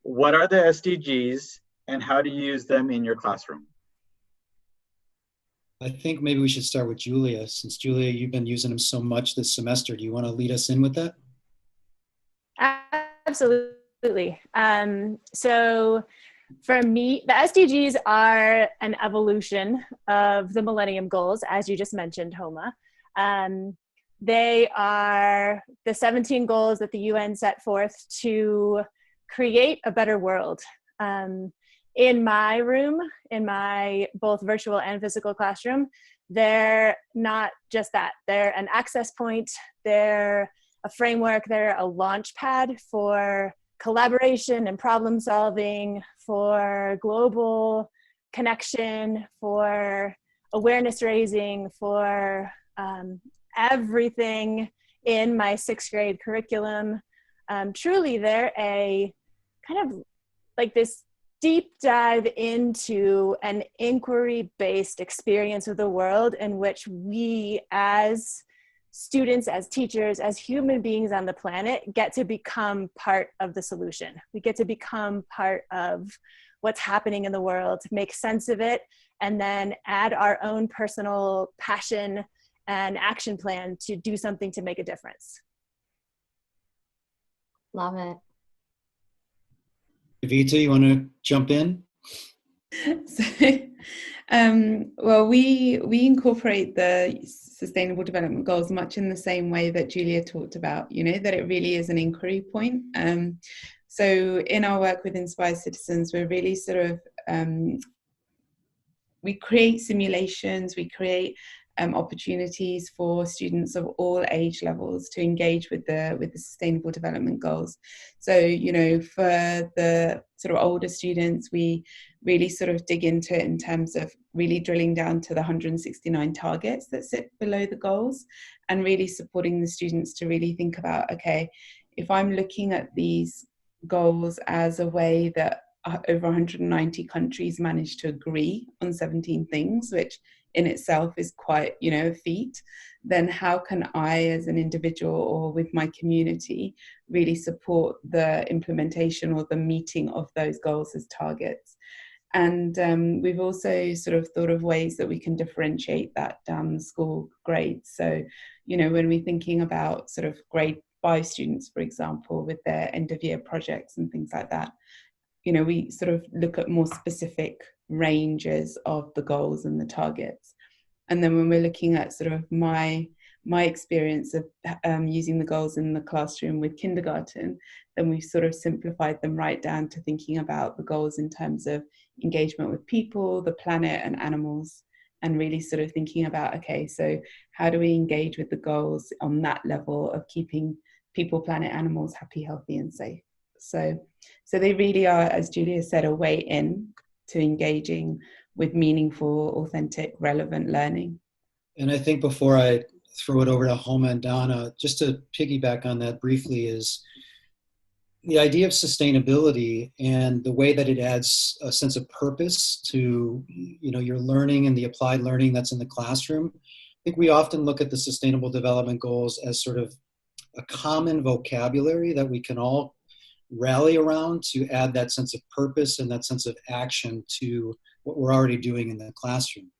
What are the SDGs and how do you use them in your classroom? I think maybe we should start with Julia. Since Julia, you've been using them so much this semester. Do you want to lead us in with that? Absolutely. So for me, the SDGs are an evolution of the Millennium Goals, as you just mentioned, Homa. They are the 17 goals that the UN set forth to create a better world. In my room, in my both virtual and physical classroom, they're not just that. They're an access point, they're a framework, they're a launch pad for collaboration and problem solving, for global connection, for awareness raising, for everything in my 6th grade curriculum. Truly, they're a kind of like this deep dive into an inquiry-based experience of the world in which we as students, as teachers, as human beings on the planet get to become part of the solution. We get to become part of what's happening in the world, make sense of it, and then add our own personal passion and action plan to do something to make a difference. Love it. Kavita, you want to jump in? Well, we incorporate the Sustainable Development Goals much in the same way that Julia talked about, that it really is an inquiry point. So in our work with Inspired Citizens, we're really sort of, we create simulations, we create opportunities for students of all age levels to engage with the Sustainable Development Goals. So, for the sort of older students, we really sort of dig into it in terms of really drilling down to the 169 targets that sit below the goals and really supporting the students to really think about, okay, if I'm looking at these goals as a way that over 190 countries managed to agree on 17 things, which in itself is quite, a feat, then how can I as an individual or with my community really support the implementation or the meeting of those goals as targets? And we've also sort of thought of ways that we can differentiate that down the school grades. So, when we're thinking about sort of grade 5 students, for example, with their end of year projects and things like that, we sort of look at more specific ranges of the goals and the targets. And then when we're looking at sort of my experience of using the goals in the classroom with kindergarten, then we've sort of simplified them right down to thinking about the goals in terms of engagement with people, the planet and animals, and really sort of thinking about, okay, so how do we engage with the goals on that level of keeping people, planet, animals happy, healthy and safe? So they really are, as Julia said, a way in to engaging with meaningful, authentic, relevant learning. And I think before I throw it over to Homa and Donna, just to piggyback on that briefly, is the idea of sustainability and the way that it adds a sense of purpose to your learning and the applied learning that's in the classroom. I think we often look at the Sustainable Development Goals as sort of a common vocabulary that we can all rally around to add that sense of purpose and that sense of action to what we're already doing in the classroom.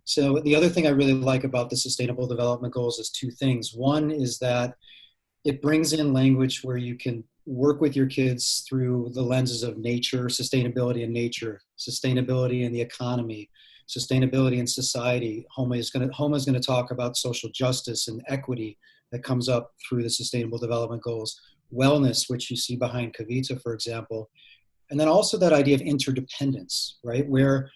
So the other thing I really like about the Sustainable Development Goals is 2 things. One is that it brings in language where you can work with your kids through the lenses of nature, sustainability in nature, sustainability in the economy, sustainability in society. Homa is going to talk about social justice and equity that comes up through the Sustainable Development Goals. Wellness, which you see behind Kavita, for example. And then also that idea of interdependence, right? Where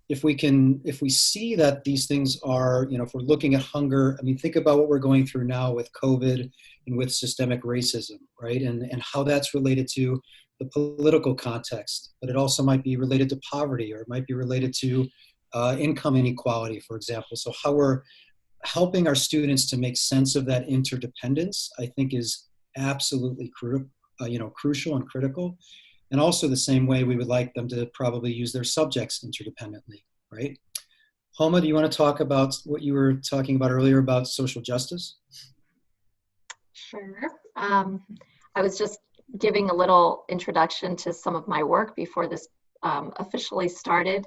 if we see that these things are, if we're looking at hunger, I mean, think about what we're going through now with COVID and with systemic racism, right? And how that's related to the political context, but it also might be related to poverty, or it might be related to income inequality, for example. So how we're helping our students to make sense of that interdependence, I think is absolutely crucial and critical. And also the same way we would like them to probably use their subjects interdependently, right? Homa, do you want to talk about what you were talking about earlier about social justice? Sure. I was just giving a little introduction to some of my work before this officially started.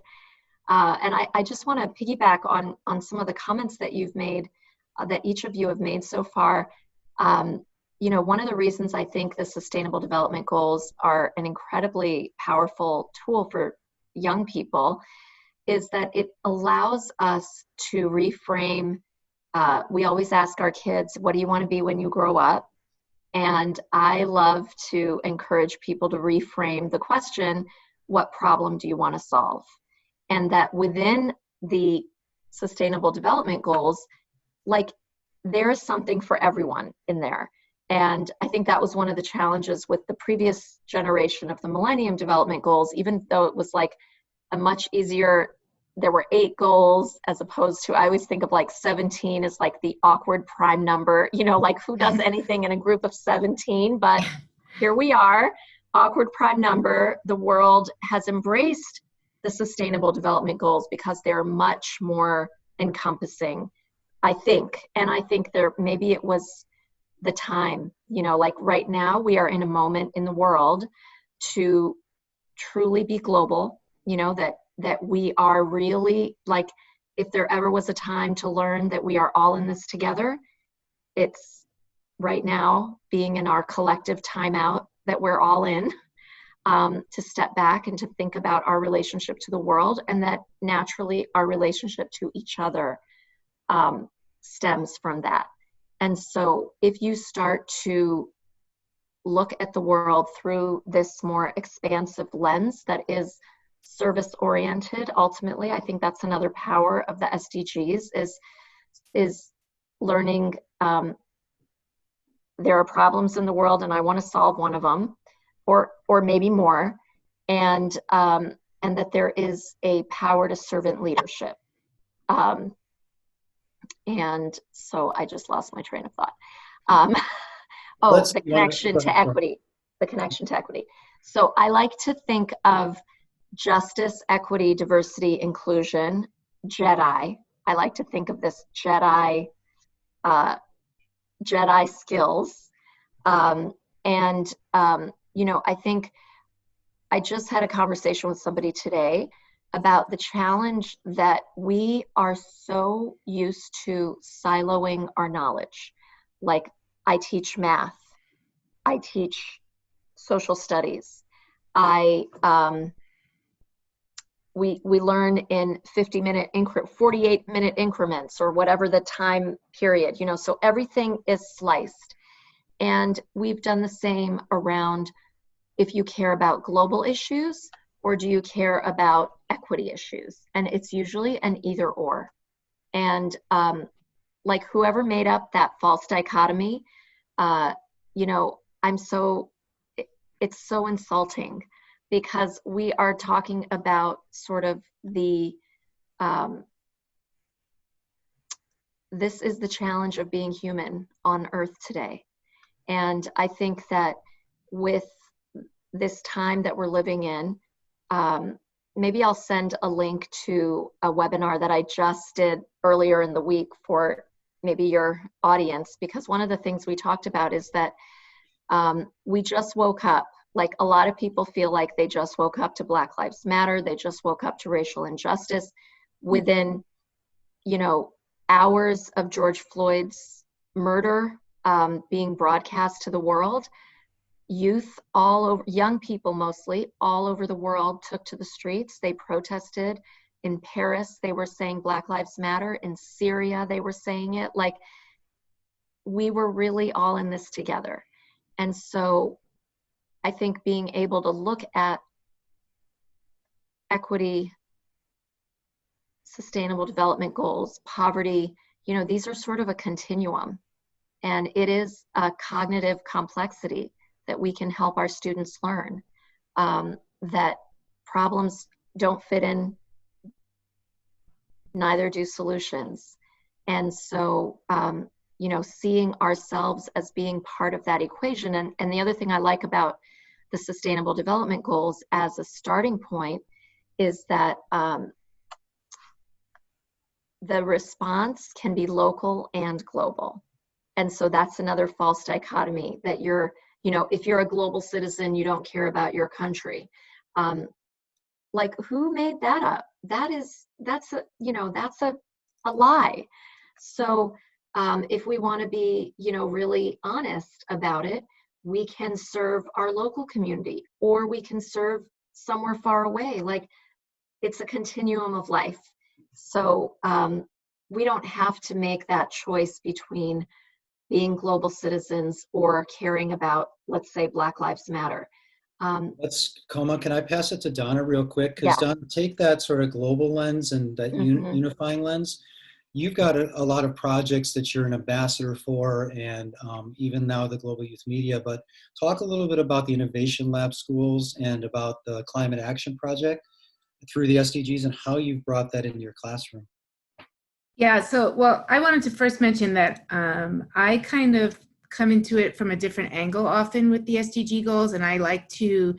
And I just want to piggyback on some of the comments that you've made, that each of you have made so far. You know, one of the reasons I think the Sustainable Development Goals are an incredibly powerful tool for young people is that it allows us to reframe. We always ask our kids, what do you want to be when you grow up? And I love to encourage people to reframe the question, what problem do you want to solve? And that within the Sustainable Development Goals, like, there is something for everyone in there. And I think that was one of the challenges with the previous generation of the Millennium Development Goals, even though it was like a much easier, there were 8 goals as opposed to, I always think of like 17 as like the awkward prime number, you know, like who does anything in a group of 17, but here we are, awkward prime number. The world has embraced the Sustainable Development Goals because they're much more encompassing, I think. And I think maybe it was the time, you know, like right now we are in a moment in the world to truly be global, you know, that we are really, like, if there ever was a time to learn that we are all in this together, it's right now, being in our collective timeout that we're all in, to step back and to think about our relationship to the world, and that naturally our relationship to each other stems from that. And so if you start to look at the world through this more expansive lens that is service oriented, ultimately, I think that's another power of the SDGs is learning there are problems in the world and I want to solve one of them, or maybe more, and that there is a power to servant leadership. And so I just lost my train of thought. The connection to equity. The connection to equity. So I like to think of justice, equity, diversity, inclusion, JEDI. I like to think of this JEDI skills. You know, I think I just had a conversation with somebody today about the challenge that we are so used to siloing our knowledge. Like, I teach math, I teach social studies, we learn in 48-minute increments, or whatever the time period, you know, so everything is sliced. And we've done the same around, if you care about global issues, or do you care about equity issues? And it's usually an either or. And like, whoever made up that false dichotomy, you know, it's so insulting, because we are talking about sort of this is the challenge of being human on Earth today. And I think that with this time that we're living in, maybe I'll send a link to a webinar that I just did earlier in the week for maybe your audience, because one of the things we talked about is that we just woke up. Like, a lot of people feel like they just woke up to Black Lives Matter, they just woke up to racial injustice. Within, you know, hours of George Floyd's murder being broadcast to the world, youth all over, young people mostly, all over the world took to the streets. They protested. In Paris, they were saying Black Lives Matter. In Syria, they were saying it. Like, we were really all in this together. And so I think being able to look at equity, sustainable development goals, poverty, you know, these are sort of a continuum. And it is a cognitive complexity that we can help our students learn, that problems don't fit in, neither do solutions. And so, you know, seeing ourselves as being part of that equation. And the other thing I like about the Sustainable Development Goals as a starting point is that the response can be local and global. And so that's another false dichotomy, that you're you know, if you're a global citizen, you don't care about your country. Like, who made that up? That's a lie. So if we want to be, you know, really honest about it, we can serve our local community, or we can serve somewhere far away. Like, it's a continuum of life. So we don't have to make that choice between being global citizens or caring about, let's say, Black Lives Matter. Koma, can I pass it to Donna real quick? Because Yeah. Donna, take that sort of global lens and that unifying lens. You've got a lot of projects that you're an ambassador for, and even now the Global Youth Media, but talk a little bit about the Innovation Lab schools and about the Climate Action Project through the SDGs and how you've brought that into your classroom. Yeah, so, well, I wanted to first mention that I kind of come into it from a different angle often with the SDG goals, and I like to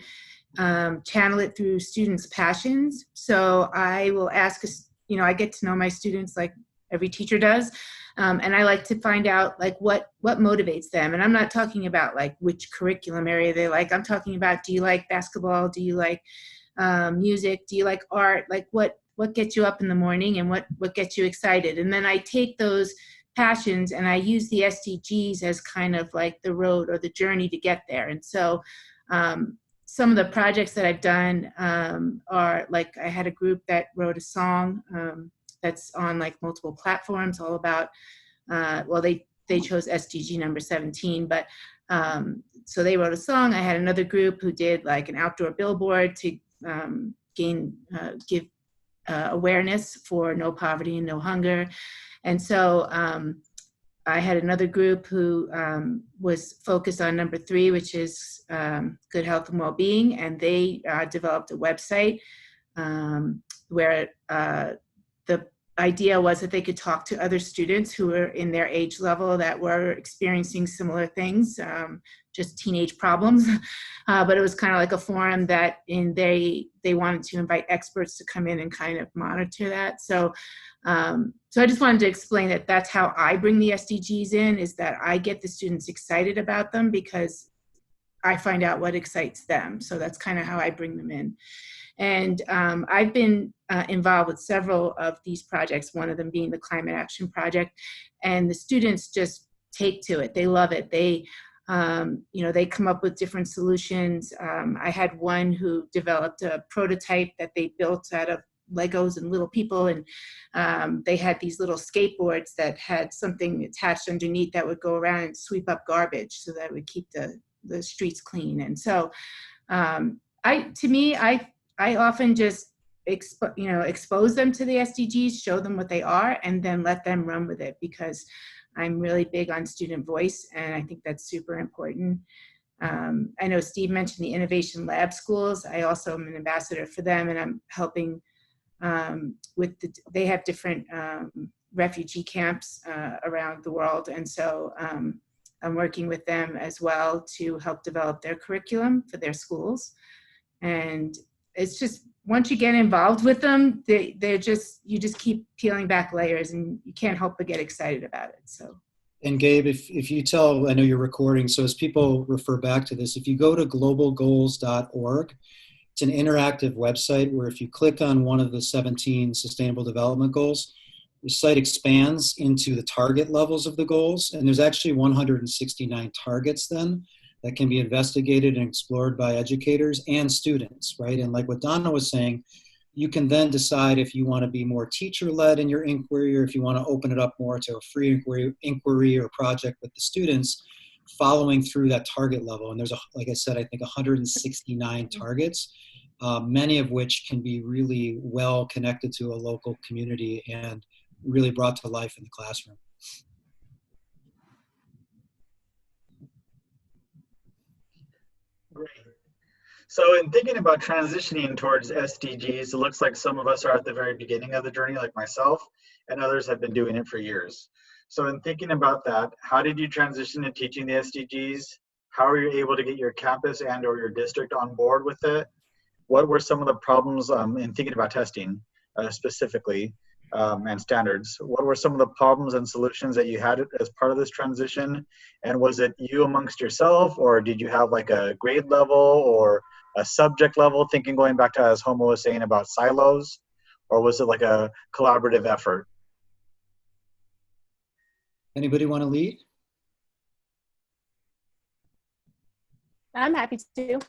channel it through students' passions. So I will ask, you know, I get to know my students like every teacher does, and I like to find out like what motivates them. And I'm not talking about like which curriculum area they like. I'm talking about, do you like basketball? Do you like music? Do you like art? Like what gets you up in the morning, and what gets you excited? And then I take those passions and I use the SDGs as kind of like the road or the journey to get there. And so some of the projects that I've done are like, I had a group that wrote a song that's on like multiple platforms, all about, well, they chose SDG number 17, but so they wrote a song. I had another group who did like an outdoor billboard to give awareness for no poverty and no hunger. And so I had another group who was focused on number 3, which is good health and well-being, and they developed a website where the idea was that they could talk to other students who were in their age level that were experiencing similar things, just teenage problems. But it was kind of like a forum that they wanted to invite experts to come in and kind of monitor that. So I just wanted to explain that that's how I bring the SDGs in, is that I get the students excited about them because I find out what excites them. So that's kind of how I bring them in. And I've been involved with several of these projects, one of them being the Climate Action Project, and the students just take to it. They love it. They, they come up with different solutions. I had one who developed a prototype that they built out of Legos and little people, and they had these little skateboards that had something attached underneath that would go around and sweep up garbage so that it would keep the streets clean. And so I often just expose them to the SDGs, show them what they are, and then let them run with it, because I'm really big on student voice, and I think that's super important. I know Steve mentioned the Innovation Lab schools. I also am an ambassador for them, and I'm helping they have different refugee camps around the world, and so I'm working with them as well to help develop their curriculum for their schools. And it's just, once you get involved with them, you just keep peeling back layers, and you can't help but get excited about it. So. And Gabe, if you tell, I know you're recording, so as people refer back to this, if you go to globalgoals.org, it's an interactive website where if you click on one of the 17 Sustainable Development Goals, the site expands into the target levels of the goals, and there's actually 169 targets then that can be investigated and explored by educators and students, right? And like what Donna was saying, you can then decide if you want to be more teacher-led in your inquiry, or if you want to open it up more to a free inquiry or project with the students, following through that target level. And there's, like I said, I think 169 targets, many of which can be really well connected to a local community and really brought to life in the classroom. Great. So in thinking about transitioning towards SDGs, it looks like some of us are at the very beginning of the journey, like myself, and others have been doing it for years. So in thinking about that, how did you transition to teaching the SDGs? How are you able to get your campus and or your district on board with it? What were some of the problems in thinking about testing specifically? and standards. What were some of the problems and solutions that you had as part of this transition? And was it you amongst yourself, or did you have like a grade level or a subject level thinking, going back to as Homo was saying about silos, or was it like a collaborative effort? Anybody want to lead? I'm happy to.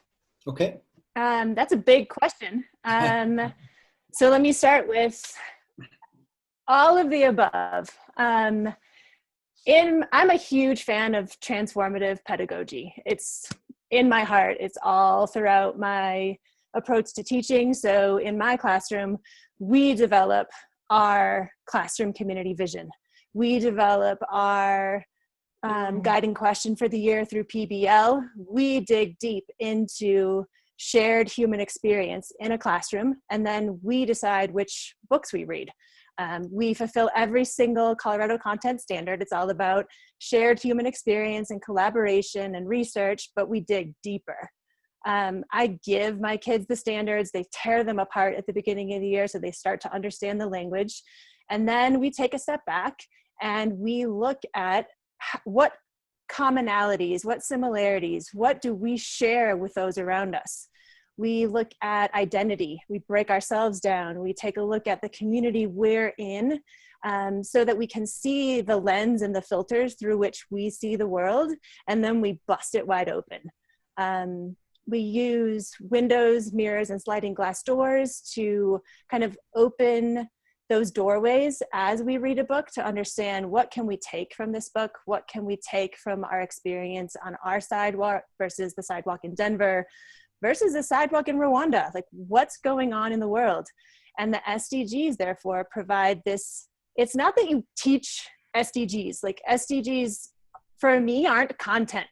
Okay. That's a big question. So let me start with all of the above. I'm a huge fan of transformative pedagogy. It's in my heart. It's all throughout my approach to teaching. So in my classroom, we develop our classroom community vision. We develop our guiding question for the year through PBL. We dig deep into shared human experience in a classroom, and then we decide which books we read. We fulfill every single Colorado content standard. It's all about shared human experience and collaboration and research, but we dig deeper. I give my kids the standards. They tear them apart at the beginning of the year so they start to understand the language. And then we take a step back and we look at what commonalities, what similarities, what do we share with those around us? We look at identity, we break ourselves down, we take a look at the community we're in, so that we can see the lens and the filters through which we see the world, and then we bust it wide open. We use windows, mirrors, and sliding glass doors to kind of open those doorways as we read a book to understand what can we take from this book, what can we take from our experience on our sidewalk versus the sidewalk in Denver versus the sidewalk in Rwanda, like what's going on in the world. And the SDGs therefore provide this. It's not that you teach SDGs, like SDGs for me aren't content.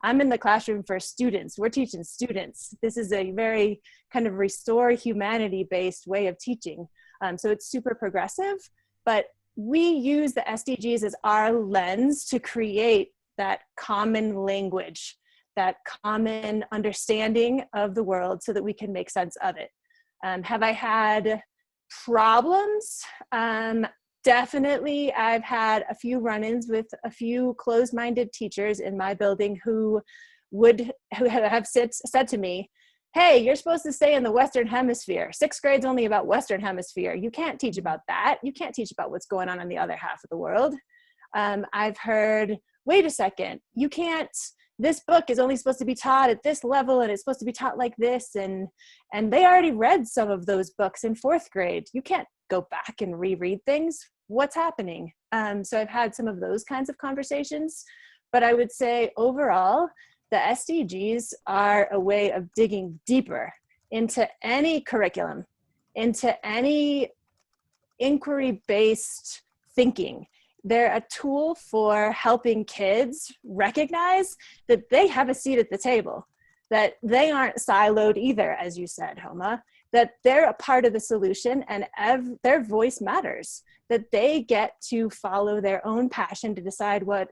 I'm in the classroom for students. We're teaching students. This is a very kind of restore humanity-based way of teaching. So it's super progressive, but we use the SDGs as our lens to create that common language, that common understanding of the world so that we can make sense of it. Have I had problems? Definitely, I've had a few run-ins with a few closed-minded teachers in my building who have said to me, hey, you're supposed to stay in the Western Hemisphere. 6th grade's only about Western Hemisphere. You can't teach about that. You can't teach about what's going on in the other half of the world. I've heard, wait a second, you can't, this book is only supposed to be taught at this level and it's supposed to be taught like this. And they already read some of those books in 4th grade. You can't go back and reread things. What's happening? So I've had some of those kinds of conversations, but I would say overall, the SDGs are a way of digging deeper into any curriculum, into any inquiry-based thinking. They're a tool for helping kids recognize that they have a seat at the table, that they aren't siloed either, as you said, Homa, that they're a part of the solution and their voice matters, that they get to follow their own passion to decide what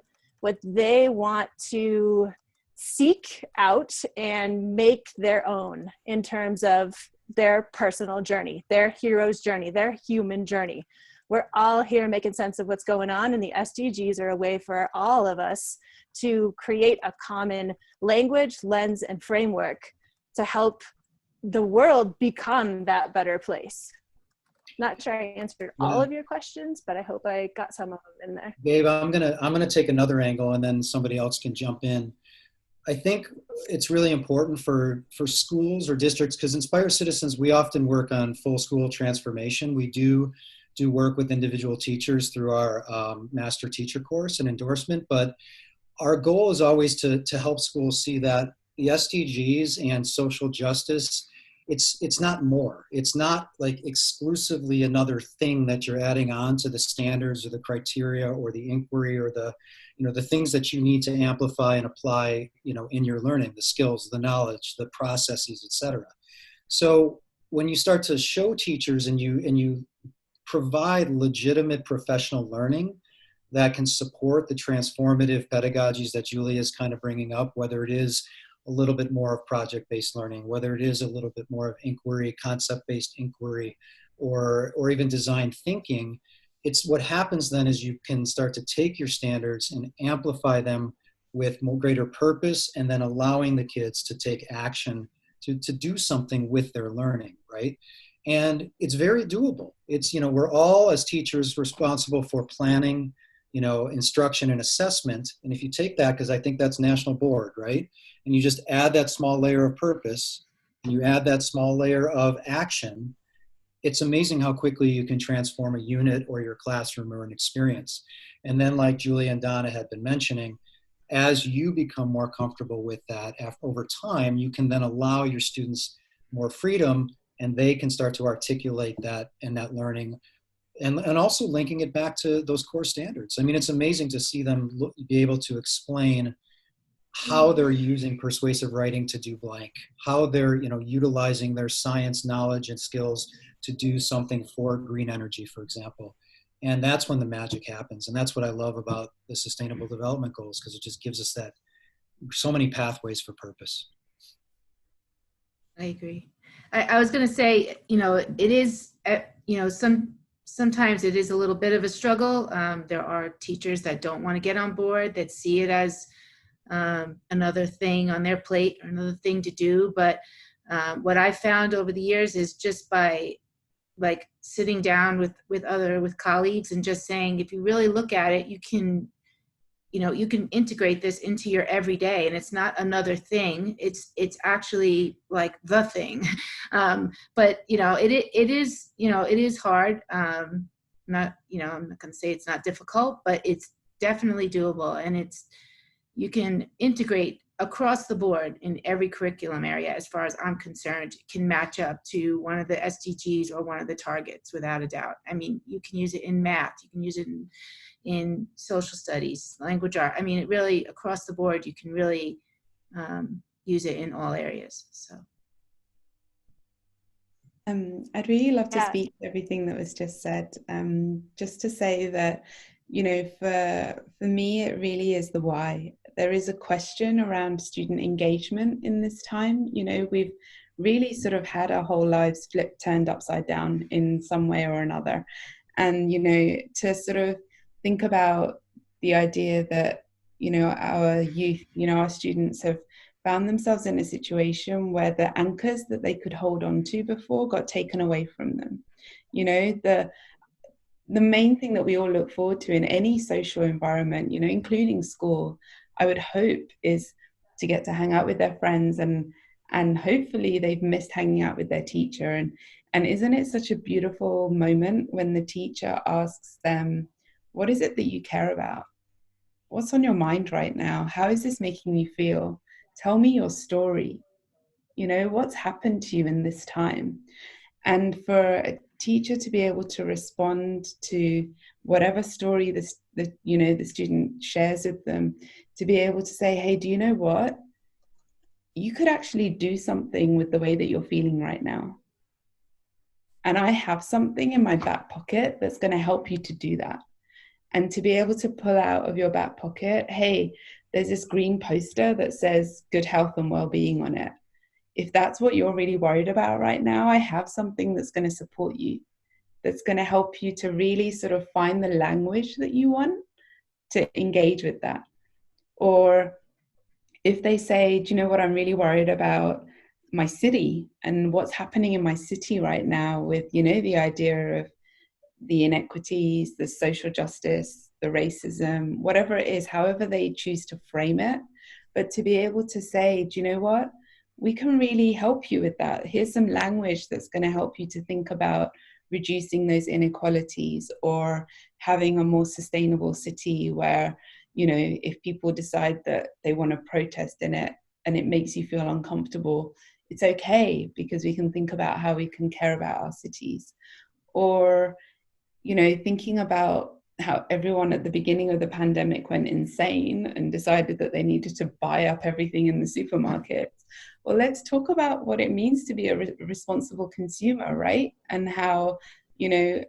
they want to seek out and make their own in terms of their personal journey, their hero's journey, their human journey. We're all here making sense of what's going on, and the SDGs are a way for all of us to create a common language, lens, and framework to help the world become that better place. Not sure I answered all of your questions, but I hope I got some of them in there. Dave, I'm gonna take another angle, and then somebody else can jump in. I think it's really important for schools or districts, because Inspire Citizens, we often work on full school transformation. We do work with individual teachers through our master teacher course and endorsement, but our goal is always to help schools see that the SDGs and social justice, it's not more. It's not like exclusively another thing that you're adding on to the standards or the criteria or the inquiry or the things that you need to amplify and apply, in your learning, the skills, the knowledge, the processes, etc. So when you start to show teachers and you provide legitimate professional learning that can support the transformative pedagogies that Julia is kind of bringing up, whether it is a little bit more of project-based learning, whether it is a little bit more of inquiry, concept-based inquiry, or even design thinking, it's what happens then is you can start to take your standards and amplify them with more greater purpose, and then allowing the kids to take action to do something with their learning, right? And it's very doable. It's, we're all as teachers responsible for planning, instruction and assessment. And if you take that, because I think that's national board, right? And you just add that small layer of purpose, and you add that small layer of action, it's amazing how quickly you can transform a unit or your classroom or an experience. And then, like Julia and Donna had been mentioning, as you become more comfortable with that over time, you can then allow your students more freedom, and they can start to articulate that and that learning, and also linking it back to those core standards. I mean, it's amazing to see them be able to explain how they're using persuasive writing to do blank, how they're utilizing their science knowledge and skills to do something for green energy, for example. And that's when the magic happens. And that's what I love about the Sustainable Development Goals, because it just gives us so many pathways for purpose. I agree. I was going to say, it is, sometimes it is a little bit of a struggle. There are teachers that don't want to get on board, that see it as another thing on their plate or another thing to do. But what I found over the years is just by sitting down with colleagues and just saying, if you really look at it, you can integrate this into your everyday, and it's not another thing. It's actually like the thing. But it is hard. I'm not going to say it's not difficult, but it's definitely doable, and you can integrate across the board in every curriculum area. As far as I'm concerned, it can match up to one of the SDGs or one of the targets without a doubt. I mean, you can use it in math, you can use it in social studies, language art. I mean, it really, across the board, you can really use it in all areas. So I'd really love to speak to everything that was just said. Just to say that, for me, it really is the why. There is a question around student engagement in this time. We've really sort of had our whole lives turned upside down in some way or another. And, to sort of think about the idea that, our youth, our students have found themselves in a situation where the anchors that they could hold on to before got taken away from them. The main thing that we all look forward to in any social environment, including school, I would hope, is to get to hang out with their friends, and hopefully they've missed hanging out with their teacher. And isn't it such a beautiful moment when the teacher asks them, what is it that you care about? What's on your mind right now? How is this making you feel? Tell me your story. What's happened to you in this time? And for a teacher to be able to respond to whatever story the student shares with them, to be able to say, hey, do you know what? You could actually do something with the way that you're feeling right now. And I have something in my back pocket that's going to help you to do that. And to be able to pull out of your back pocket, hey, there's this green poster that says good health and well-being on it. If that's what you're really worried about right now, I have something that's going to support you, that's going to help you to really sort of find the language that you want to engage with that. Or if they say, do you know what, I'm really worried about my city and what's happening in my city right now with, the idea of the inequities, the social justice, the racism, whatever it is, however they choose to frame it. But to be able to say, do you know what, we can really help you with that. Here's some language that's going to help you to think about reducing those inequalities, or having a more sustainable city where, if people decide that they want to protest in it and it makes you feel uncomfortable, it's okay, because we can think about how we can care about our cities. Or, thinking about how everyone at the beginning of the pandemic went insane and decided that they needed to buy up everything in the supermarkets. Well, let's talk about what it means to be a responsible consumer, right? And how,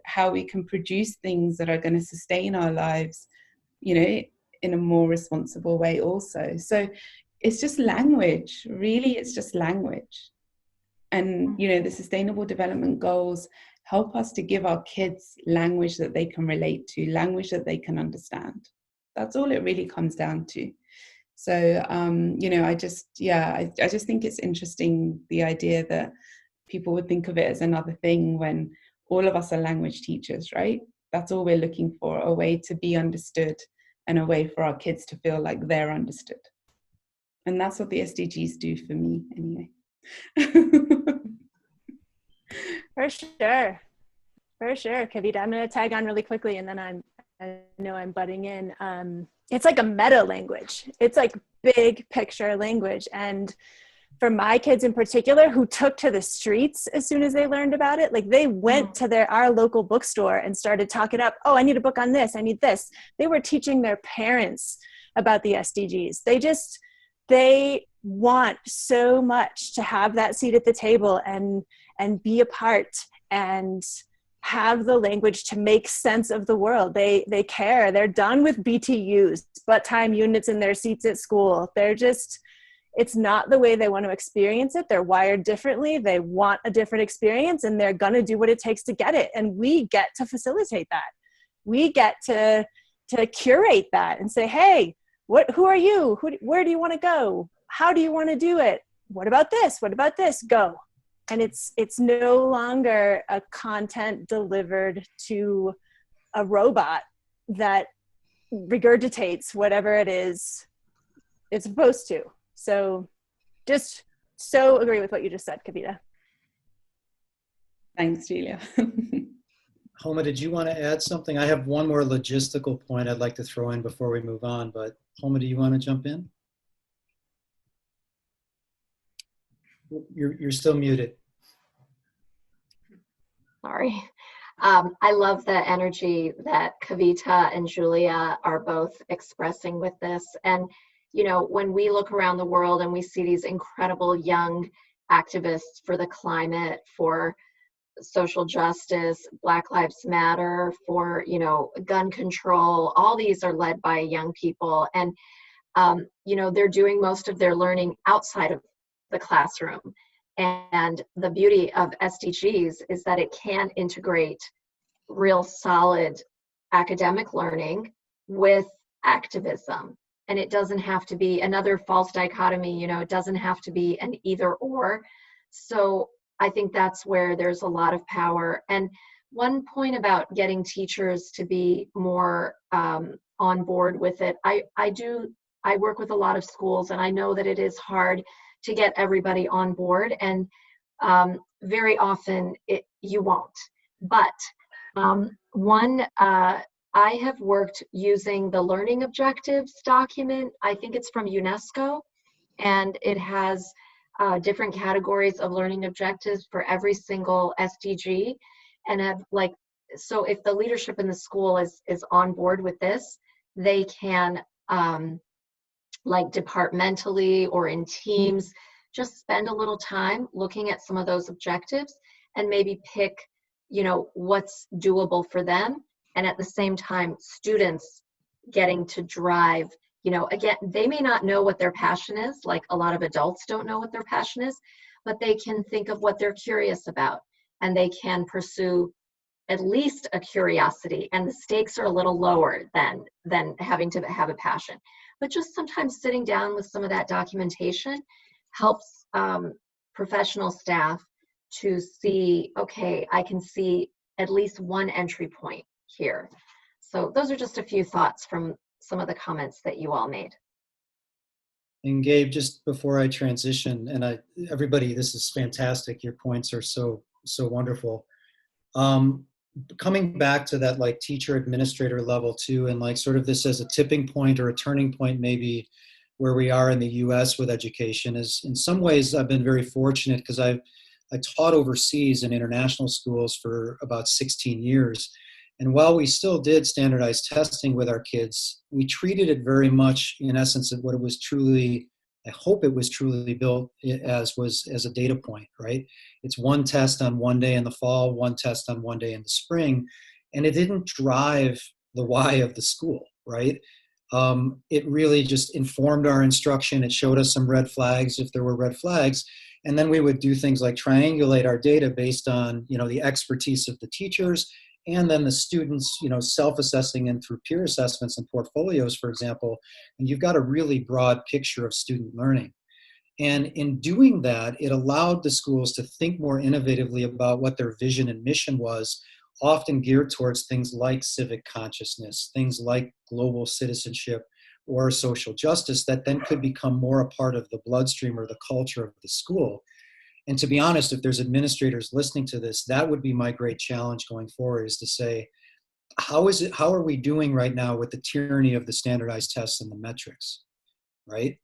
how we can produce things that are going to sustain our lives, in a more responsible way also. So it's just language, really, it's just language. And, the Sustainable Development Goals help us to give our kids language that they can relate to, language that they can understand. That's all it really comes down to. So, I just think it's interesting, the idea that people would think of it as another thing when all of us are language teachers, right? That's all we're looking for, a way to be understood and a way for our kids to feel like they're understood. And that's what the SDGs do for me, anyway. For sure. Kavita, I'm going to tag on really quickly, and then I know I'm butting in. It's like a meta language. It's like big picture language. And for my kids in particular, who took to the streets as soon as they learned about it, like they went to our local bookstore and started talking up, oh, I need a book on this, I need this. They were teaching their parents about the SDGs. They want so much to have that seat at the table and be a part and have the language to make sense of the world. They care. They're done with BTUs, but time units in their seats at school. It's not the way they want to experience it. They're wired differently. They want a different experience, and they're going to do what it takes to get it. And we get to facilitate that. We get to curate that and say, hey, who are you? Where do you want to go? How do you want to do it? What about this? What about this? Go. And it's no longer a content delivered to a robot that regurgitates whatever it is it's supposed to. So just so agree with what you just said, Kavita. Thanks, Julia. Homa, did you want to add something? I have one more logistical point I'd like to throw in before we move on, but Homa, do you want to jump in? You're still muted. Sorry. I love the energy that Kavita and Julia are both expressing with this. And, when we look around the world and we see these incredible young activists for the climate, for social justice, Black Lives Matter, for, gun control, all these are led by young people. And, they're doing most of their learning outside of the classroom. And the beauty of SDGs is that it can integrate real solid academic learning with activism. And it doesn't have to be another false dichotomy, it doesn't have to be an either or. So I think that's where there's a lot of power. And one point about getting teachers to be more on board with it, I work with a lot of schools, and I know that it is hard to get everybody on board, and very often you won't. But I have worked using the learning objectives document. I think it's from UNESCO, and it has different categories of learning objectives for every single SDG. And so if the leadership in the school is on board with this, they can departmentally or in teams, just spend a little time looking at some of those objectives and maybe pick, what's doable for them. And at the same time, students getting to drive, again, they may not know what their passion is, like a lot of adults don't know what their passion is, but they can think of what they're curious about, and they can pursue at least a curiosity, and the stakes are a little lower than having to have a passion. But just sometimes sitting down with some of that documentation helps professional staff to see, okay, I can see at least one entry point here. So those are just a few thoughts from some of the comments that you all made. And Gabe, just before I transition, and everybody, this is fantastic. Your points are so wonderful. Coming back to that teacher administrator level too, and sort of this as a tipping point or a turning point maybe where we are in the US with education is, in some ways I've been very fortunate because I taught overseas in international schools for about 16 years. And while we still did standardized testing with our kids, we treated it very much in essence of what it was truly, I hope it was truly built as a data point, right? It's one test on one day in the fall, one test on one day in the spring, and it didn't drive the why of the school, right? It really just informed our instruction. It showed us some red flags if there were red flags, And then we would do things like triangulate our data based on, the expertise of the teachers, and then the students, self-assessing and through peer assessments and portfolios, for example. And you've got a really broad picture of student learning. And in doing that, it allowed the schools to think more innovatively about what their vision and mission was, often geared towards things like civic consciousness, things like global citizenship or social justice, that then could become more a part of the bloodstream or the culture of the school. And to be honest, if there's administrators listening to this, that would be my great challenge going forward, is to say, how are we doing right now with the tyranny of the standardized tests and the metrics, right?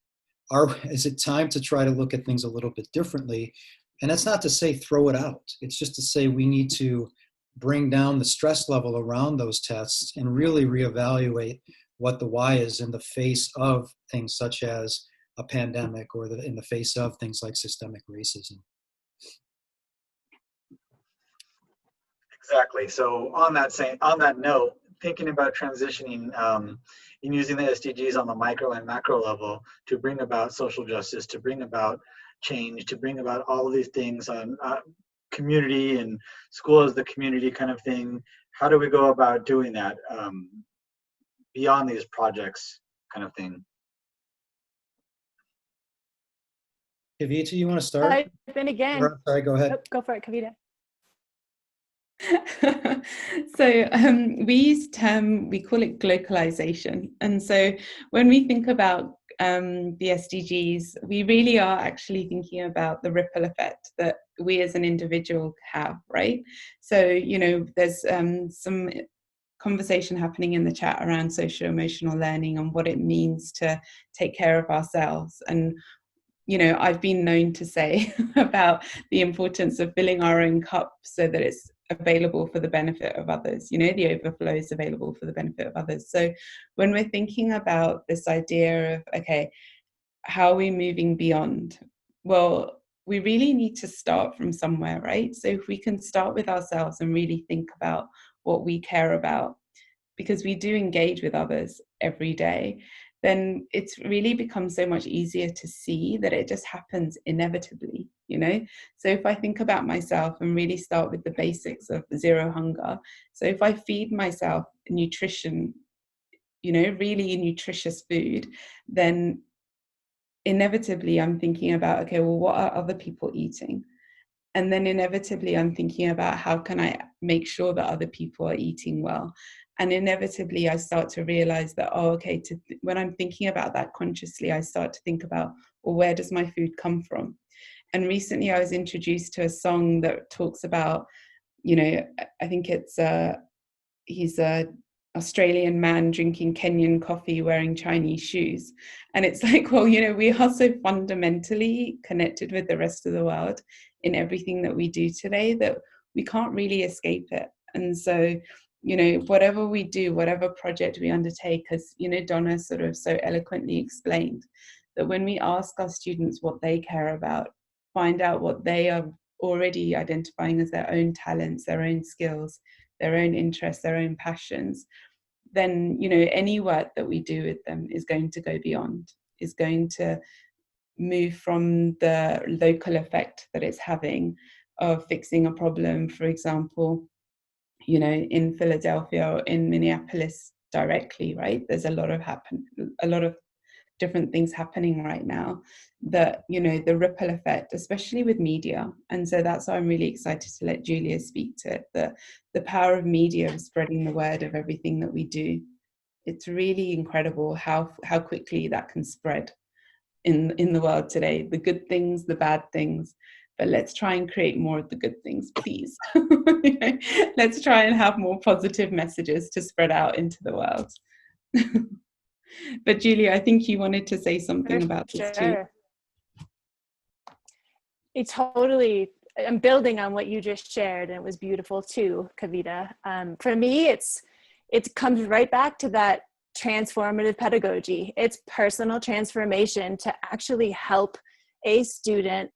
Is it time to try to look at things a little bit differently? And that's not to say throw it out. It's just to say we need to bring down the stress level around those tests and really reevaluate what the why is in the face of things such as a pandemic, or in the face of things like systemic racism. Exactly. So on that note, thinking about transitioning and using the SDGs on the micro and macro level to bring about social justice, to bring about change, to bring about all of these things on community and school as the community kind of thing. How do we go about doing that beyond these projects kind of thing? Kavita, you want to start? Then again. Sorry, go ahead. Go for it, Kavita. So we use term, we call it globalization. And so when we think about the SDGs, we really are actually thinking about the ripple effect that we as an individual have, right? So, there's some conversation happening in the chat around social emotional learning and what it means to take care of ourselves. And I've been known to say about the importance of filling our own cup so that it's available for the benefit of others. The overflow is available for the benefit of others. So when we're thinking about this idea of, okay, how are we moving beyond? Well, we really need to start from somewhere, right? So if we can start with ourselves and really think about what we care about, because we do engage with others every day, then it's really become so much easier to see that it just happens inevitably, So if I think about myself and really start with the basics of zero hunger, so if I feed myself nutrition, really nutritious food, then inevitably I'm thinking about, okay, well, what are other people eating? And then inevitably I'm thinking about how can I make sure that other people are eating well? And inevitably I start to realize that, when I'm thinking about that consciously, I start to think about, well, where does my food come from? And recently I was introduced to a song that talks about, I think it's, he's a Australian man drinking Kenyan coffee, wearing Chinese shoes. And it's like, well, we are so fundamentally connected with the rest of the world in everything that we do today that we can't really escape it. And so, whatever we do, whatever project we undertake, as, Donna sort of so eloquently explained, that when we ask our students what they care about, find out what they are already identifying as their own talents, their own skills, their own interests, their own passions, then, any work that we do with them is going to go beyond, is going to move from the local effect that it's having of fixing a problem, for example, in Philadelphia or in Minneapolis directly, right? There's a lot of different things happening right now that, the ripple effect, especially with media. And so that's why I'm really excited to let Julia speak to it, the power of media of spreading the word of everything that we do. It's really incredible how quickly that can spread in the world today, the good things, the bad things. But let's try and create more of the good things, please. Let's try and have more positive messages to spread out into the world. But Julia, I think you wanted to say something about this too. I'm building on what you just shared, and it was beautiful too, Kavita. For me, it comes right back to that transformative pedagogy. It's personal transformation to actually help a student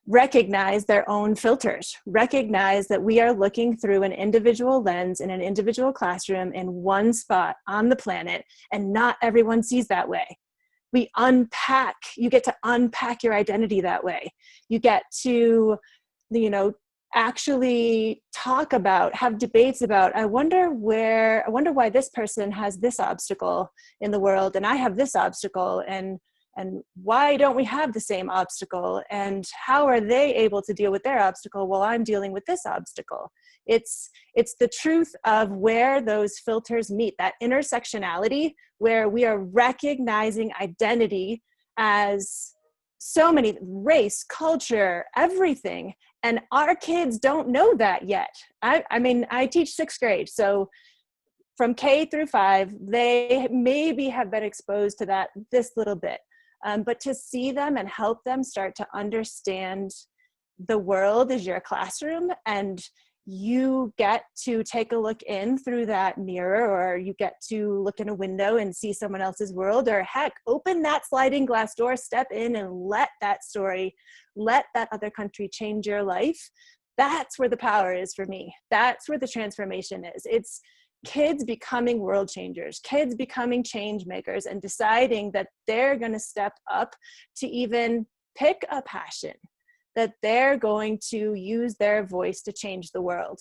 recognize their own filters, recognize that we are looking through an individual lens in an individual classroom in one spot on the planet, and not everyone sees that way. we unpack, you get to unpack your identity that way. You get to, actually talk about, have debates about, I wonder why this person has this obstacle in the world and I have this obstacle, and why don't we have the same obstacle, and how are they able to deal with their obstacle while I'm dealing with this obstacle? It's the truth of where those filters meet, that intersectionality where we are recognizing identity as so many, race, culture, everything. And our kids don't know that yet. I mean, I teach 6th grade, so from K through 5, they maybe have been exposed to that this little bit. But to see them and help them start to understand the world is your classroom, and you get to take a look in through that mirror, or you get to look in a window and see someone else's world, or heck, open that sliding glass door, step in and let that story, let that other country change your life. That's where the power is for me. That's where the transformation is. It's kids becoming world changers, kids becoming change makers, and deciding that they're going to step up to even pick a passion, that they're going to use their voice to change the world.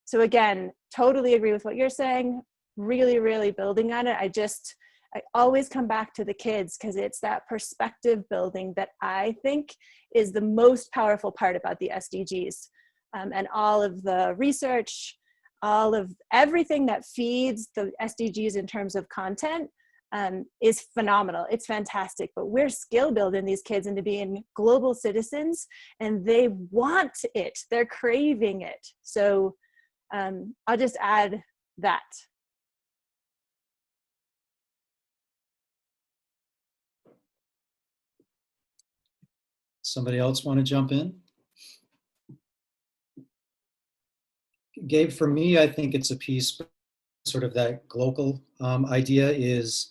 So again, totally agree with what you're saying, really, really building on it. I always come back to the kids because it's that perspective building that I think is the most powerful part about the SDGs. And all of the research, all of everything that feeds the SDGs in terms of content is phenomenal. It's fantastic, but we're skill building these kids into being global citizens, and they want it. They're craving it. So I'll just add that. Somebody else want to jump in? Gabe, for me, I think it's a piece, sort of that global idea is,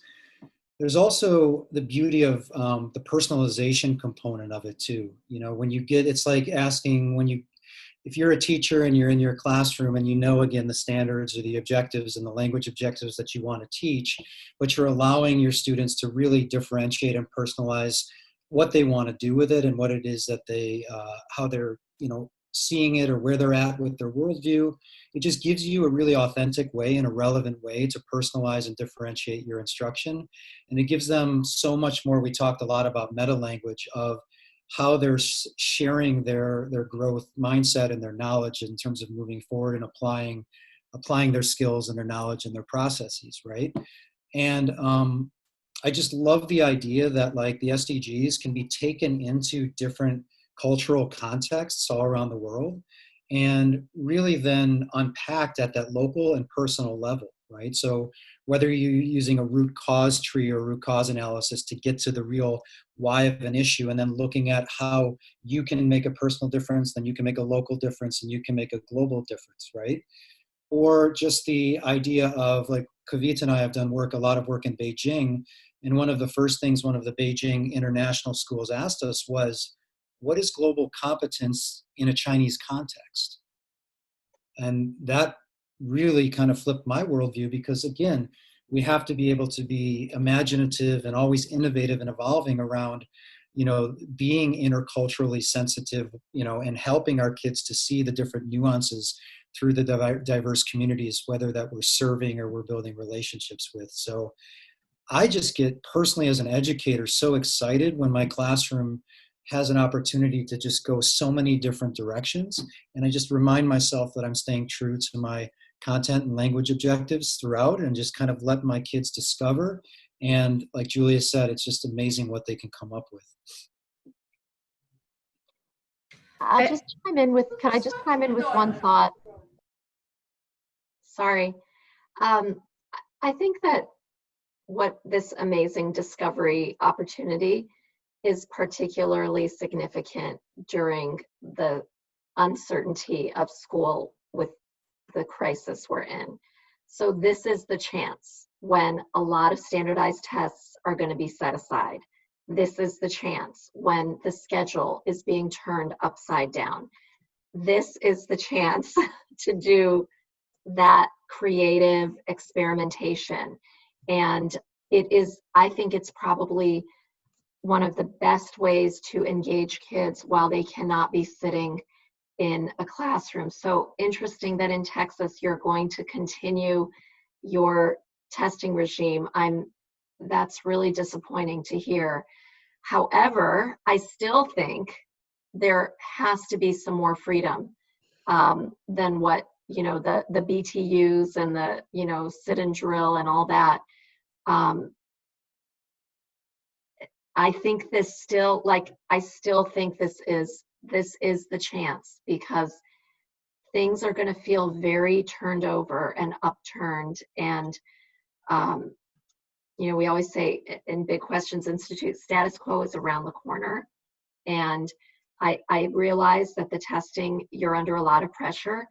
there's also the beauty of the personalization component of it too. When you get, it's like asking if you're a teacher and you're in your classroom and again, the standards or the objectives and the language objectives that you want to teach, but you're allowing your students to really differentiate and personalize what they want to do with it and what it is that they, how they're, seeing it or where they're at with their worldview. It just gives you a really authentic way and a relevant way to personalize and differentiate your instruction. And it gives them so much more. We talked a lot about meta language of how they're sharing their growth mindset and their knowledge in terms of moving forward and applying their skills and their knowledge and their processes, right? And I just love the idea that like the SDGs can be taken into different cultural contexts all around the world and really then unpacked at that local and personal level, right? So whether you're using a root cause tree or root cause analysis to get to the real why of an issue, and then looking at how you can make a personal difference, then you can make a local difference, and you can make a global difference, right? Or just the idea of, like, Kavita and I have done a lot of work in Beijing, and one of the first things one of the Beijing international schools asked us was, what is global competence in a Chinese context? And that really kind of flipped my worldview, because again, we have to be able to be imaginative and always innovative and evolving around, being interculturally sensitive, and helping our kids to see the different nuances through the diverse communities, whether that we're serving or we're building relationships with. So I just get personally as an educator so excited when my classroom has an opportunity to just go so many different directions. And I just remind myself that I'm staying true to my content and language objectives throughout, and just kind of let my kids discover. And like Julia said, it's just amazing what they can come up with. Can I just chime in with one thought? Sorry. I think that what this amazing discovery opportunity is particularly significant during the uncertainty of school with the crisis we're in. So this is the chance when a lot of standardized tests are going to be set aside. This is the chance when the schedule is being turned upside down. This is the chance to do that creative experimentation and I think it's probably one of the best ways to engage kids while they cannot be sitting in a classroom. So interesting that in Texas, you're going to continue your testing regime. That's really disappointing to hear. However, I still think there has to be some more freedom than what, the BTUs and the, sit and drill and all that. I think I still think this is the chance, because things are going to feel very turned over and upturned. And, we always say in Big Questions Institute, status quo is around the corner. And I realize that the testing, you're under a lot of pressure,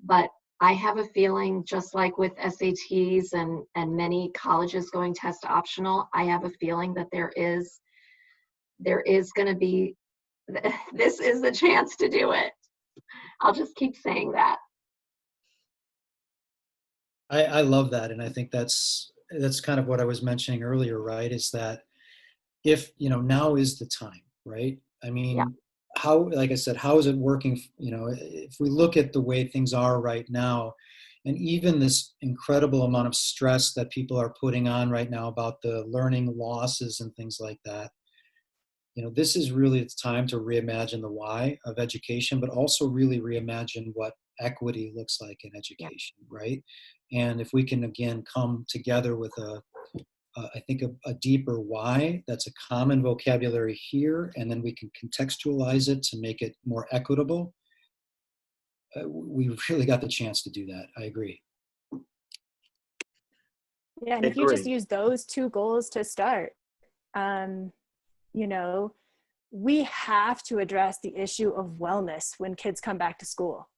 but I have a feeling, just like with SATs and many colleges going test optional, I have a feeling that there is going to be, this is the chance to do it. I'll just keep saying that. I love that. And I think that's kind of what I was mentioning earlier, right? Is that if, now is the time, right? I mean, Yeah. how, like I said, how is it working? If we look at the way things are right now, and even this incredible amount of stress that people are putting on right now about the learning losses and things like that, this is really the time to reimagine the why of education, but also really reimagine what equity looks like in education, right? And if we can, again, come together with I think a deeper why, that's a common vocabulary here, and then we can contextualize it to make it more equitable, we really got the chance to do that. I agree. Yeah, and if you just use those two goals to start, we have to address the issue of wellness when kids come back to school.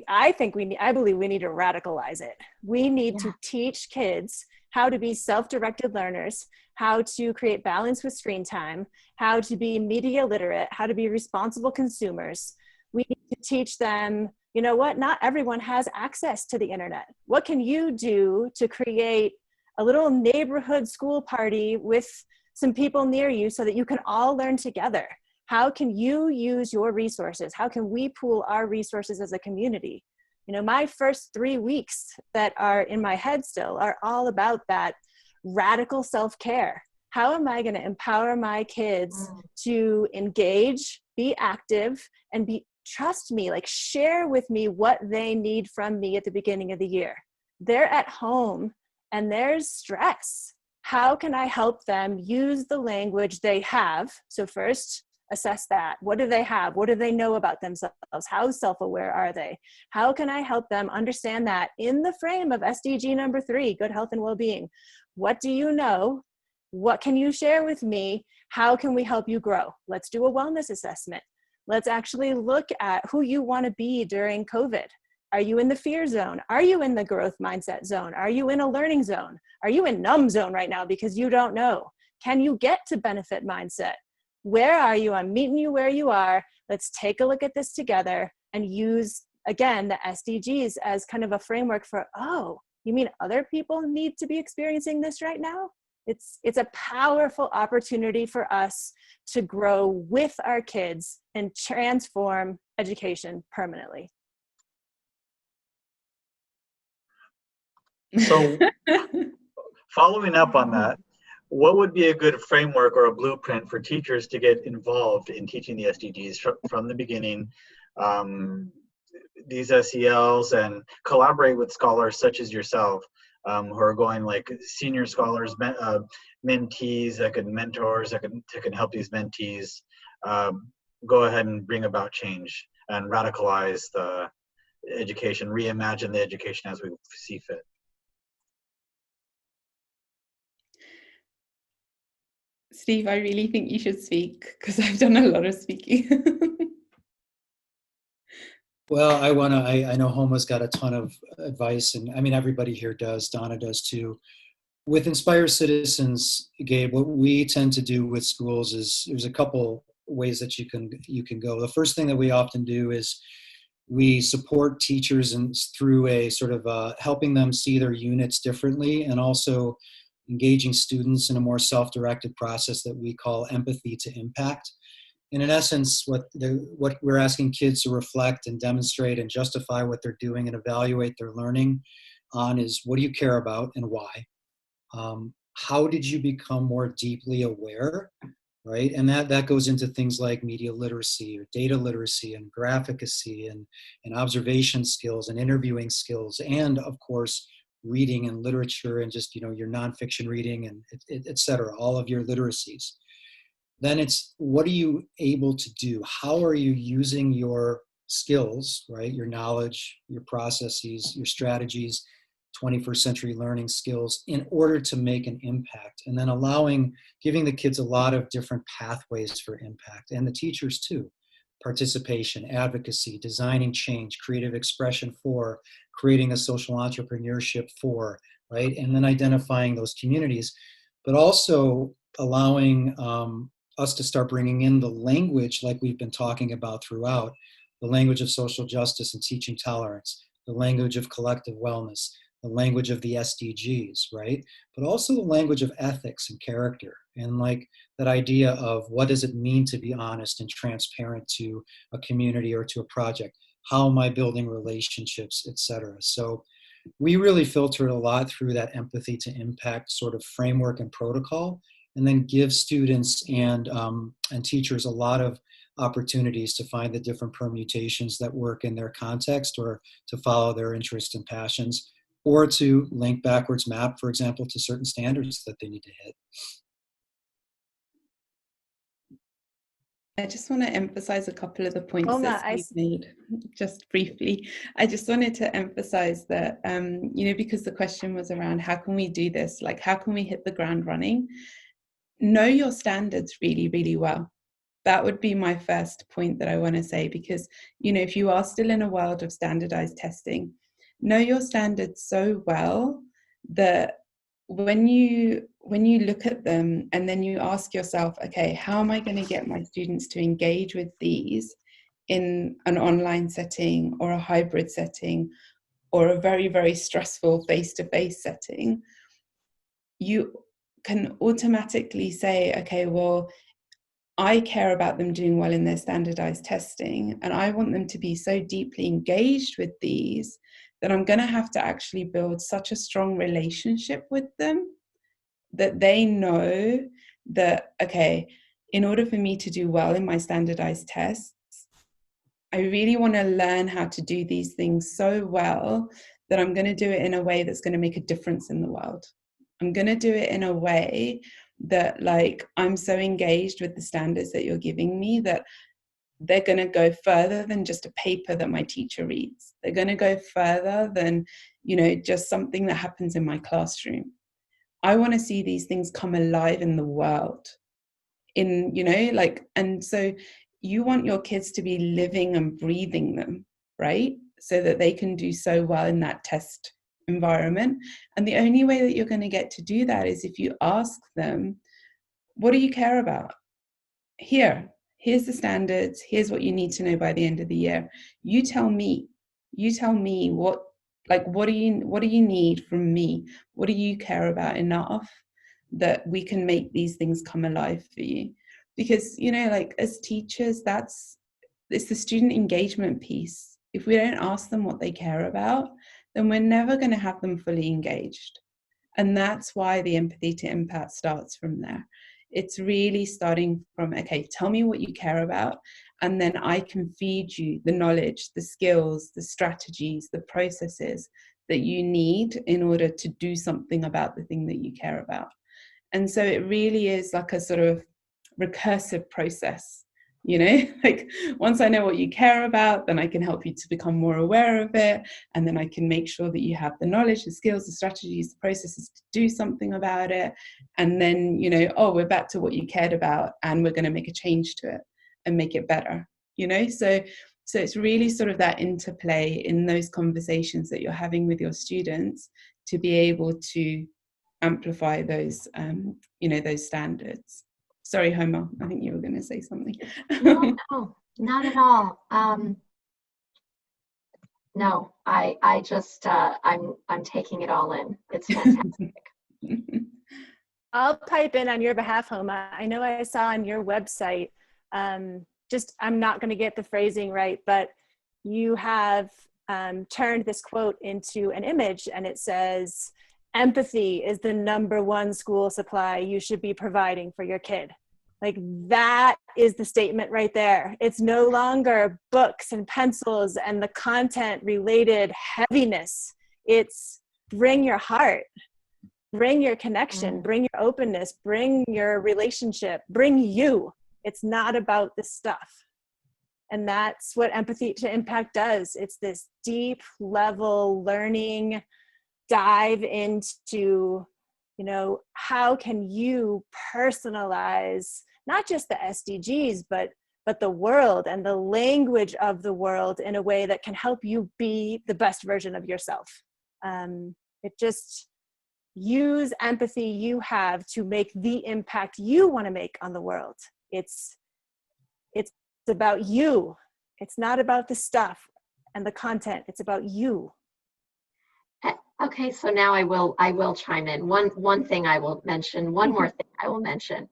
I believe we need to radicalize it. We need to teach kids how to be self-directed learners, how to create balance with screen time, how to be media literate, how to be responsible consumers. We need to teach them, not everyone has access to the internet. What can you do to create a little neighborhood school party with some people near you so that you can all learn together? How can you use your resources? How can we pool our resources as a community? My first 3 weeks that are in my head still are all about that radical self-care. How am I going to empower my kids to engage, be active, and trust me, share with me what they need from me at the beginning of the year? They're at home and there's stress. How can I help them use the language they have? So first, assess that. What do they have? What do they know about themselves? How self-aware are they? How can I help them understand that in the frame of SDG number 3, good health and well-being? What do you know? What can you share with me? How can we help you grow? Let's do a wellness assessment. Let's actually look at who you want to be during COVID. Are you in the fear zone? Are you in the growth mindset zone? Are you in a learning zone? Are you in numb zone right now because you don't know? Can you get to benefit mindset? Where are you? I'm meeting you where you are. Let's take a look at this together and use, again, the SDGs as kind of a framework for, you mean other people need to be experiencing this right now? It's a powerful opportunity for us to grow with our kids and transform education permanently. So following up on that, what would be a good framework or a blueprint for teachers to get involved in teaching the SDGs from the beginning, these SELs, and collaborate with scholars such as yourself, who are going senior scholars, mentees, mentors that can help these mentees go ahead and bring about change and radicalize the education, reimagine the education as we see fit? Steve, I really think you should speak because I've done a lot of speaking. Well, I know Homa's got a ton of advice, and I mean, everybody here does, Donna does too. With Inspire Citizens, Gabe, what we tend to do with schools is there's a couple ways that you can go. The first thing that we often do is we support teachers and through a sort of helping them see their units differently, and also engaging students in a more self-directed process that we call empathy to impact. And in essence, what we're asking kids to reflect and demonstrate and justify what they're doing and evaluate their learning on is, what do you care about and why? How did you become more deeply aware, right? And that goes into things like media literacy or data literacy and graphicacy and observation skills and interviewing skills, and of course, reading and literature and just, your nonfiction reading and et cetera, all of your literacies. Then it's, what are you able to do? How are you using your skills, right? Your knowledge, your processes, your strategies, 21st century learning skills in order to make an impact, and then giving the kids a lot of different pathways for impact, and the teachers too. Participation, advocacy, designing change, creative expression for, creating a social entrepreneurship for, right? And then identifying those communities, but also allowing us to start bringing in the language like we've been talking about throughout, the language of social justice and teaching tolerance, the language of collective wellness, the language of the SDGs, right? But also the language of ethics and character, and like that idea of, what does it mean to be honest and transparent to a community or to a project? How am I building relationships, et cetera? So we really filtered a lot through that empathy to impact sort of framework and protocol, and then give students and teachers a lot of opportunities to find the different permutations that work in their context, or to follow their interests and passions, or to link backwards map, for example, to certain standards that they need to hit. I just want to emphasize a couple of the points Homa, that Steve made, just briefly. I just wanted to emphasize that, because the question was around, how can we do this? Like, how can we hit the ground running? Know your standards really, really well. That would be my first point that I want to say, because, if you are still in a world of standardized testing, know your standards so well that when you look at them and then you ask yourself, okay, how am I going to get my students to engage with these in an online setting or a hybrid setting or a very, very stressful face-to-face setting? You can automatically say, okay, well, I care about them doing well in their standardized testing, and I want them to be so deeply engaged with these that I'm going to have to actually build such a strong relationship with them that they know that, okay, in order for me to do well in my standardized tests, I really want to learn how to do these things so well that I'm going to do it in a way that's going to make a difference in the world. I'm going to do it in a way that, like, I'm so engaged with the standards that you're giving me that they're going to go further than just a paper that my teacher reads. They're going to go further than, just something that happens in my classroom. I want to see these things come alive in the world. And so you want your kids to be living and breathing them, right? So that they can do so well in that test environment. And the only way that you're going to get to do that is if you ask them, what do you care about? Here's the standards. Here's what you need to know by the end of the year. You tell me what do you need from me? What do you care about enough that we can make these things come alive for you? Because, as teachers, it's the student engagement piece. If we don't ask them what they care about, then we're never going to have them fully engaged. And that's why the empathy to impact starts from there. It's really starting from, okay, tell me what you care about, and then I can feed you the knowledge, the skills, the strategies, the processes that you need in order to do something about the thing that you care about. And so it really is like a sort of recursive process, like once I know what you care about, then I can help you to become more aware of it. And then I can make sure that you have the knowledge, the skills, the strategies, the processes to do something about it. And then, we're back to what you cared about, and we're going to make a change to it and make it better, So it's really sort of that interplay in those conversations that you're having with your students to be able to amplify those, those standards. Sorry, Homer, I think you were going to say something. No, not at all. No, I just, I'm taking it all in. It's fantastic. I'll pipe in on your behalf, Homa. I know I saw on your website, I'm not going to get the phrasing right, but you have turned this quote into an image, and it says, empathy is the #1 school supply you should be providing for your kid. Like, that is the statement right there. It's no longer books and pencils and the content related heaviness. It's bring your heart, bring your connection, bring your openness, bring your relationship, bring you. It's not about the stuff. And that's what Empathy to Impact does. It's this deep level learning dive into, you know, how can you personalize not just the SDGs, but the world and the language of the world in a way that can help you be the best version of yourself. It just use empathy you have to make the impact you want to make on the world. It's about you. It's not about the stuff and the content. It's about you. Okay, so now I will chime in. One thing I will mention, one more thing I will mention.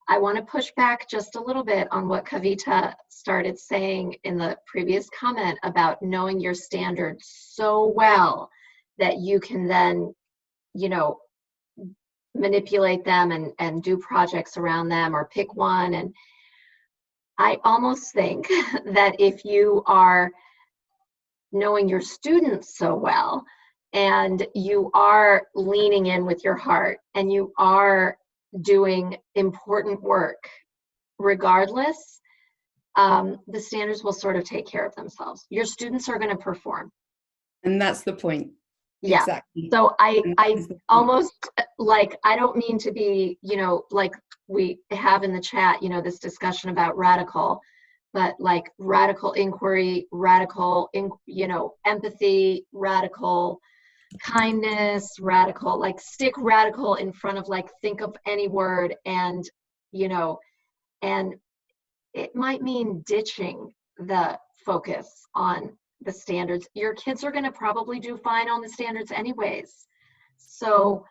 I want to push back just a little bit on what Kavita started saying in the previous comment about knowing your standards so well that you can then, you know, manipulate them and do projects around them or pick one. And I almost think that if you are knowing your students so well, and you are leaning in with your heart, and you are doing important work, regardless, the standards will sort of take care of themselves. Your students are going to perform. And that's the point. Yeah. Exactly. So I almost, like, I don't mean to be, you know, like we have in the chat, you know, this discussion about radical, but like radical inquiry, radical, you know, empathy, radical kindness, radical, like stick radical in front of, like, think of any word, and, you know, and it might mean ditching the focus on the standards. Your kids are going to probably do fine on the standards anyways. So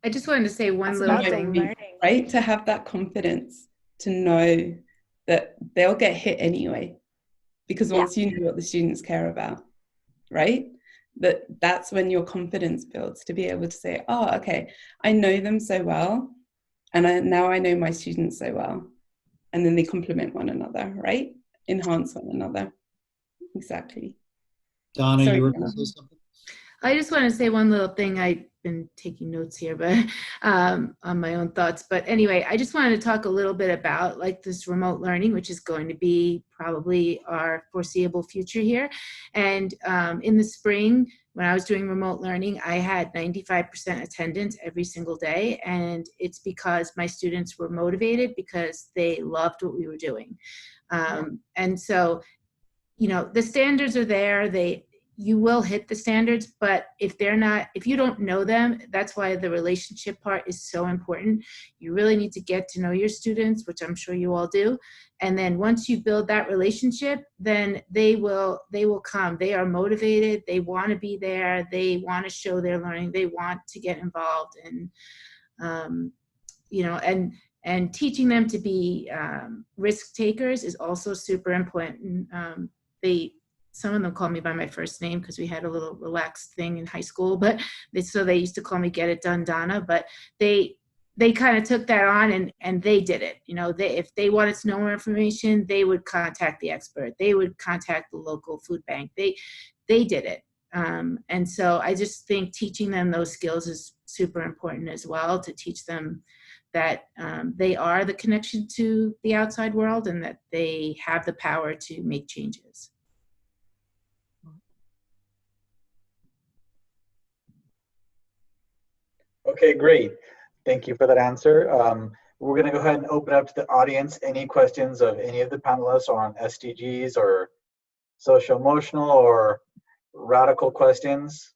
I just wanted to say one little thing, right? To have that confidence to know that they'll get hit anyway, because once you know what the students care about, right? That's when your confidence builds, to be able to say, oh, okay, I know them so well, and now I know my students so well. And then they complement one another, right? Enhance one another. Exactly. Donna, you were going to say something? I just want to say one little thing. I've been taking notes here, but on my own thoughts. But anyway, I just wanted to talk a little bit about like this remote learning, which is going to be probably our foreseeable future here. And in the spring, when I was doing remote learning, I had 95% attendance every single day. And it's because my students were motivated, because they loved what we were doing. And so, you know, the standards are there. You will hit the standards, but if you don't know them, that's why the relationship part is so important. You really need to get to know your students, which I'm sure you all do. And then once you build that relationship, then they will come. They are motivated. They want to be there. They want to show their learning. They want to get involved. And, you know, and teaching them to be risk takers is also super important. Some of them call me by my first name because we had a little relaxed thing in high school, but they used to call me Get It Done Donna, but they kind of took that on and they did it. You know, if they wanted to know more information, they would contact the expert. They would contact the local food bank. They did it. And so I just think teaching them those skills is super important as well, to teach them that they are the connection to the outside world and that they have the power to make changes. Okay, great. Thank you for that answer. We're going to go ahead and open up to the audience. Any questions of any of the panelists on SDGs or social emotional or radical questions?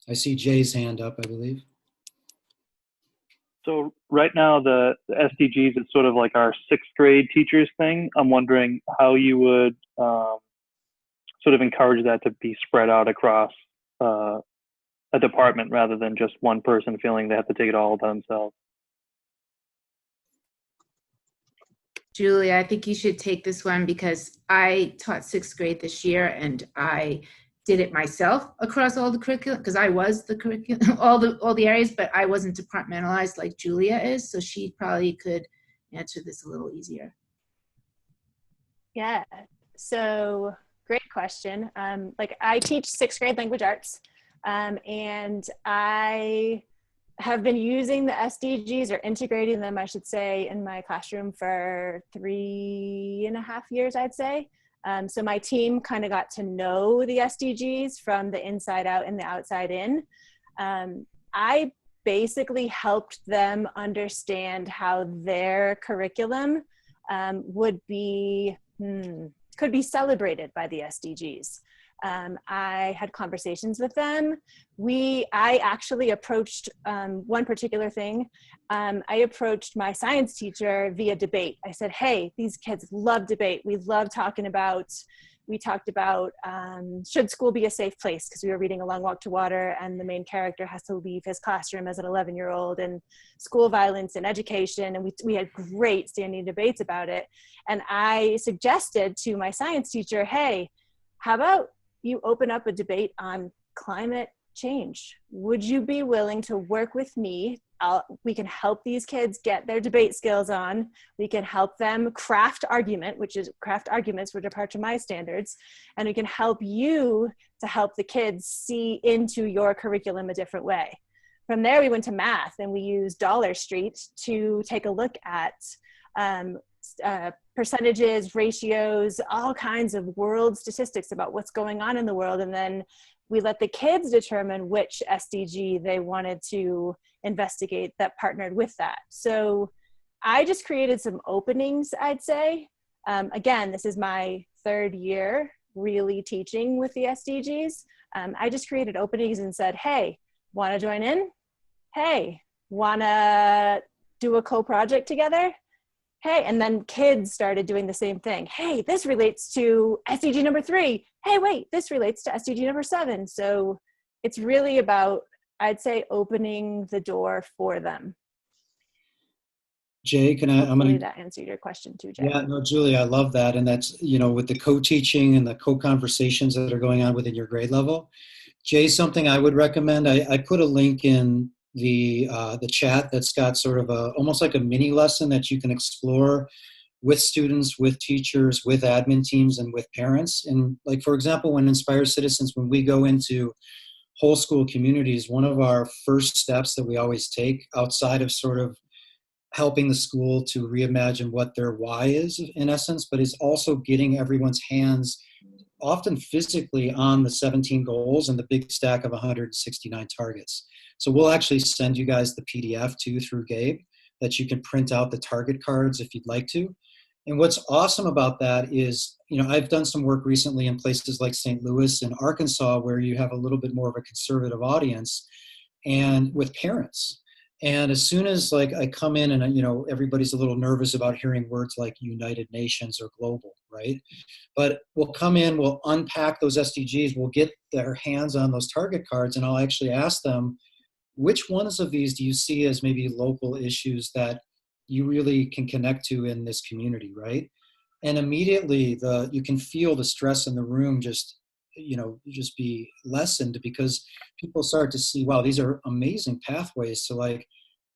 I see Jay's hand up, I believe. So right now, the SDGs is sort of like our sixth grade teachers thing. I'm wondering how you would sort of encourage that to be spread out across a department rather than just one person feeling they have to take it all by themselves. Julie, I think you should take this one because I taught sixth grade this year and I did it myself across all the curriculum because I was the curriculum, all the areas, but I wasn't departmentalized like Julia is. So she probably could answer this a little easier. Yeah, so great question. Like I teach sixth grade language arts, and I have been using the SDGs or integrating them, I should say, in my classroom for 3.5 years, I'd say. So my team kind of got to know the SDGs from the inside out and the outside in. I basically helped them understand how their curriculum would be, could be celebrated by the SDGs. I had conversations with them. I actually approached one particular thing. I approached my science teacher via debate. I said, hey, these kids love debate. We talked about should school be a safe place? Because we were reading A Long Walk to Water and the main character has to leave his classroom as an 11-year-old, and school violence and education. And we had great standing debates about it. And I suggested to my science teacher, hey, how about you open up a debate on climate change? Would you be willing to work with me? We can help these kids get their debate skills on. We can help them craft arguments, which are part of my standards. And we can help you to help the kids see into your curriculum a different way. From there, we went to math and we used Dollar Street to take a look at percentages, ratios, all kinds of world statistics about what's going on in the world. And then we let the kids determine which SDG they wanted to investigate that partnered with that. So I just created some openings, I'd say. Again, this is my 3rd year really teaching with the SDGs. I just created openings and said, hey, want to join in? Hey, want to do a co-project together? Hey, and then kids started doing the same thing. Hey, this relates to SDG number 3. Hey, wait, this relates to SDG number 7. So it's really about, I'd say, opening the door for them. Jay, Hopefully that answered your question too, Jay. Yeah, no, Julie, I love that. And that's, with the co-teaching and the co-conversations that are going on within your grade level. Jay, something I would recommend, I put a link in the chat that's got sort of almost like a mini lesson that you can explore with students, with teachers, with admin teams, and with parents. And like, for example, when Inspire Citizens, when we go into whole school communities, one of our first steps that we always take outside of sort of helping the school to reimagine what their why is in essence, but is also getting everyone's hands often physically on the 17 goals and the big stack of 169 targets. So we'll actually send you guys the PDF too through Gabe that you can print out the target cards if you'd like to. And what's awesome about that is, I've done some work recently in places like St. Louis and Arkansas where you have a little bit more of a conservative audience and with parents. And as soon as I come in and, everybody's a little nervous about hearing words like United Nations or global, right? But we'll come in, we'll unpack those SDGs, we'll get their hands on those target cards, and I'll actually ask them, which ones of these do you see as maybe local issues that you really can connect to in this community, right? And immediately you can feel the stress in the room just be lessened because people start to see, wow, these are amazing pathways to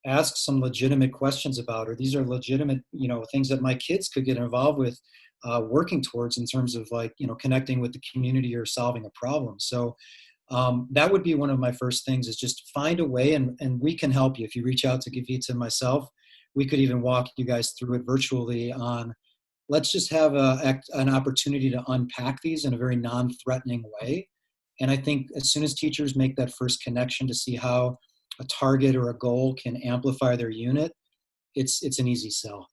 ask some legitimate questions about, or these are legitimate, things that my kids could get involved with working towards in terms of connecting with the community or solving a problem. So that would be one of my first things is just find a way and we can help you. If you reach out to Gavita and myself, we could even walk you guys through it virtually on, let's just have an opportunity to unpack these in a very non-threatening way. And I think as soon as teachers make that first connection to see how a target or a goal can amplify their unit, it's an easy sell.